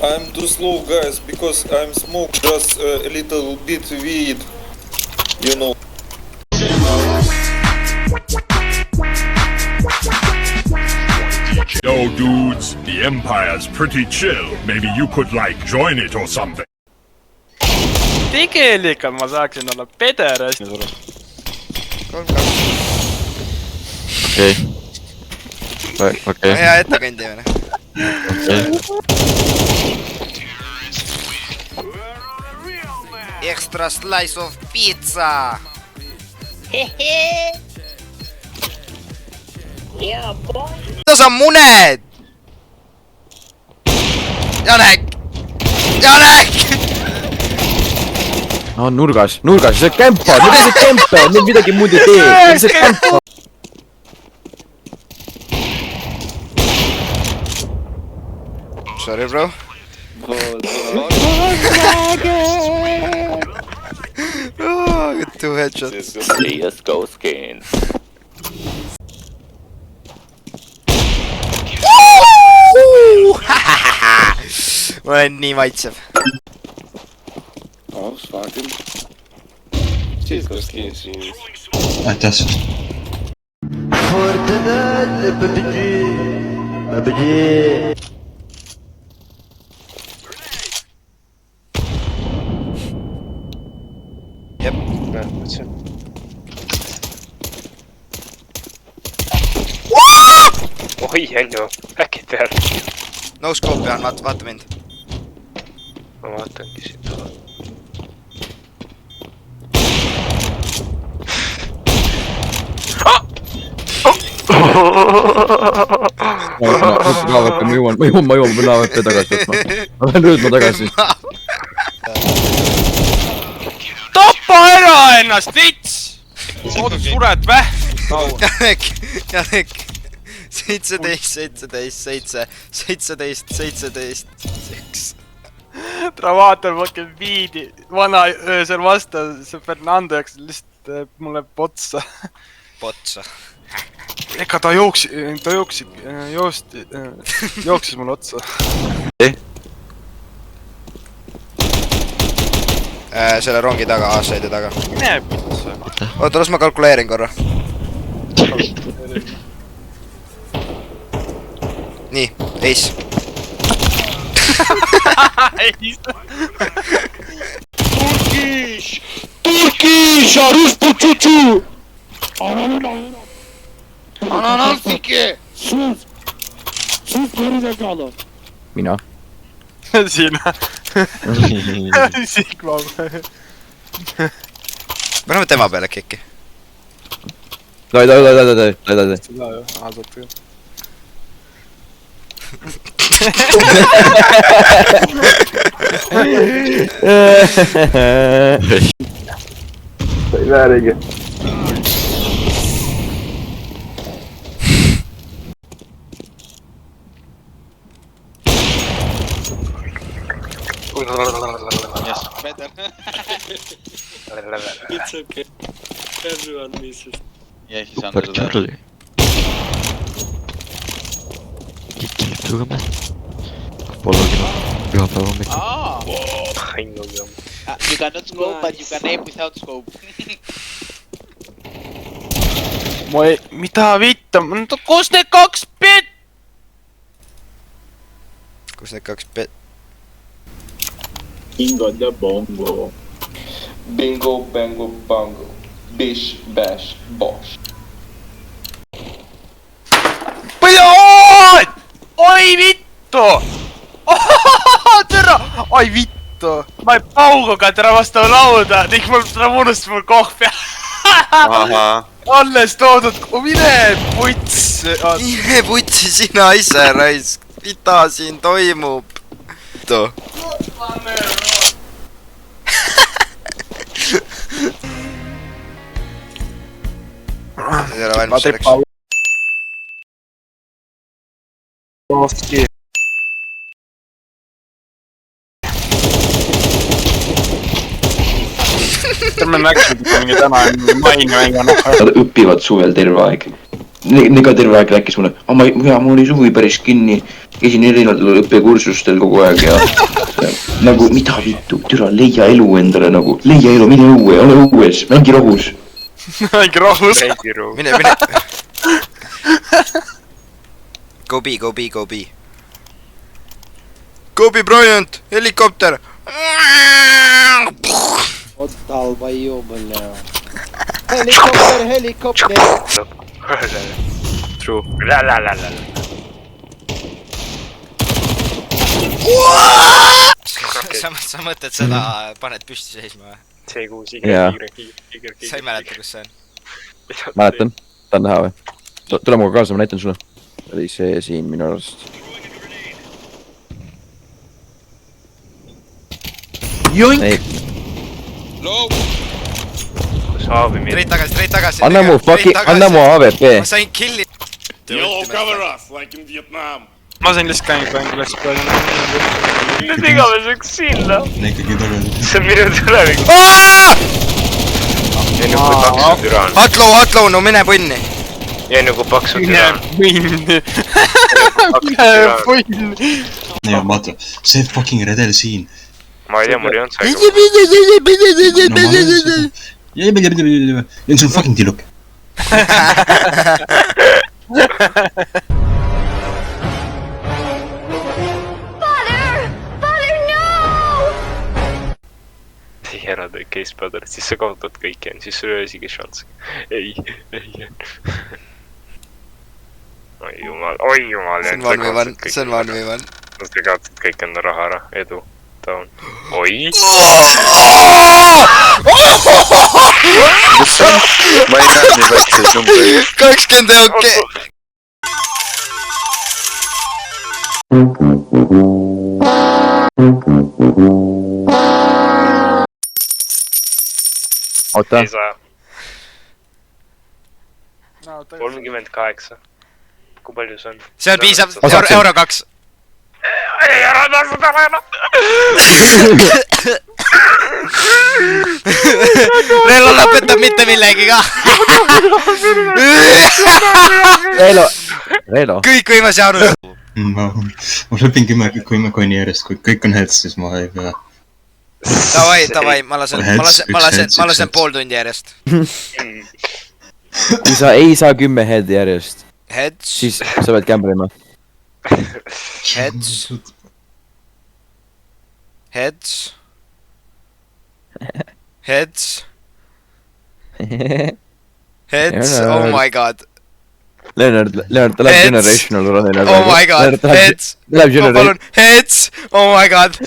I'm too slow, guys, because I'm smoke just a little bit weed, you know. Yo, dudes, the Empire's pretty chill. Maybe you could, like, join it or something. Tegelikult ma saaksin olla pederast. Okei. Hea ettekandja või? Extra slice of pizza! Tos on muned! Janek! Janek! No nurgas, see kämpa, mida see kämpa, nüüd midagi muud ei tee, mida see kämpa. Sorry, bro. Oh, got 2 headshots. CSGO skins. Ma olen nii maitsev. Oh, fucking. CSGO skins. Aitäh. Jep. Oi, Enno, äkki tead. No scope on, vaata mind. Ma vaatangi siit. Ma jõuan naavete tagasi võtma. Ma lähen rüüdma tagasi. Tapa ära ennast, vits! Oota, sured väh? Janek. 17, 1. Ta vaatab fucking viidi. Vana öösel vasta, see Fernando jääks lihtsalt mulle potsa. Potsa. Ega ta jooksis mulle otsa. Selle rongi taga, A-saidi taga. Mine potsa. Oota, las ma kalkuleerin korra. Nii, ace. Turkish, aruspu tšutšu! Ananasike! Mina. Sina. Sigma. Me oleme tema peal äkki. Dai. Seda ju, aastat küll. Sai väärigi. Yes, better. It's okay. Everyone misses. Yeah, he's under there. Oh! You cannot scope, but you can aim without scope. Mida vitta? Kus need 2 pet? Kus need 2 pet? Bingo the bongo. Bingo, bango, bongo. Bish, bash, bosh. Põljoon! Oi vittu! Terra! Oi vittu! Ma ei pauguga terra vastu lauda ning mul unustas mul kohv peal. Alles toodud, mine puts! Mine putsi sina ise, raisk. Mida siin toimub? Ei ole valmis selleks. Me läksime mingi täna maini mängu. Nad õpivad suvel terve aeg. ka terve aeg rääkis mulle, mul oli suvi päris kinni, käisin erinevatel õppekursustel kogu aeg ja nagu mida vittu, türa, leia elu endale nagu, leia elu, mine õue, ole õues, mängi rohus. Mängi rohus. Mine. Go B. Go B, Bryant, helikopter. Долбоёб, бля. Helikopter. True. Sa mõtled seda, paned püsti seisma või? see kuus Jaa. Sa ei mäleta, kus see on? Mäletan, tahan näha või? Tule muga kaasa, ma näitan sulle. Oli see siin minu arust. Joink! Ei, Straight tagasi. anna mu AVP. Ma sain killi. Ma sain lihtsalt käinud praegu. Nüüd igaveseks sinna. ikkagi tagasi. See on minu tulevik. Atlow, no mine punni. Mine punni. Ja vaata, see fucking redel siin. Ma ei tea, mul ei olnud sai. Ja see on fucking tilluk. ära tee case brother, siis sa kaotad kõiki, siis sul ei ole isegi šanssi. Ei. Oi jumal. See on 1v1. Sa kaotad kõik enda raha ära, edu, down. Oi! Ma ei näe nii väikseid numbreid. 20 okei. Oota. 38. Kui palju see on? See on piisav, euro 2. Ei, ära tasuda ära! Reelo lõpetab mitte millegi ka. Reelo. Kõik võime saanud. Ma lõpin 10 konni järjest, kui kõik on heads, siis ma ei pea. Davai, ma lasen pool tundi järjest. Kui sa ei saa 10 head'i järjest, Heads. siis sa pead gamblema. Heads. Heads, oh my god. Leonard, ta läheb generational run'ile. Oh my god, heads. Heads, oh my god.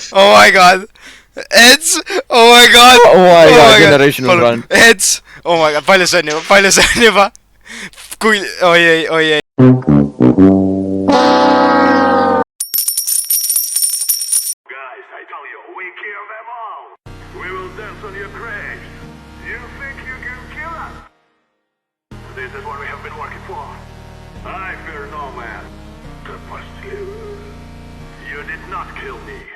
Heads, oh my god. Generational run. Heads, oh my god, palju see on juba? Kui, oi. This is what we have been working for. I fear no man. You did not kill me.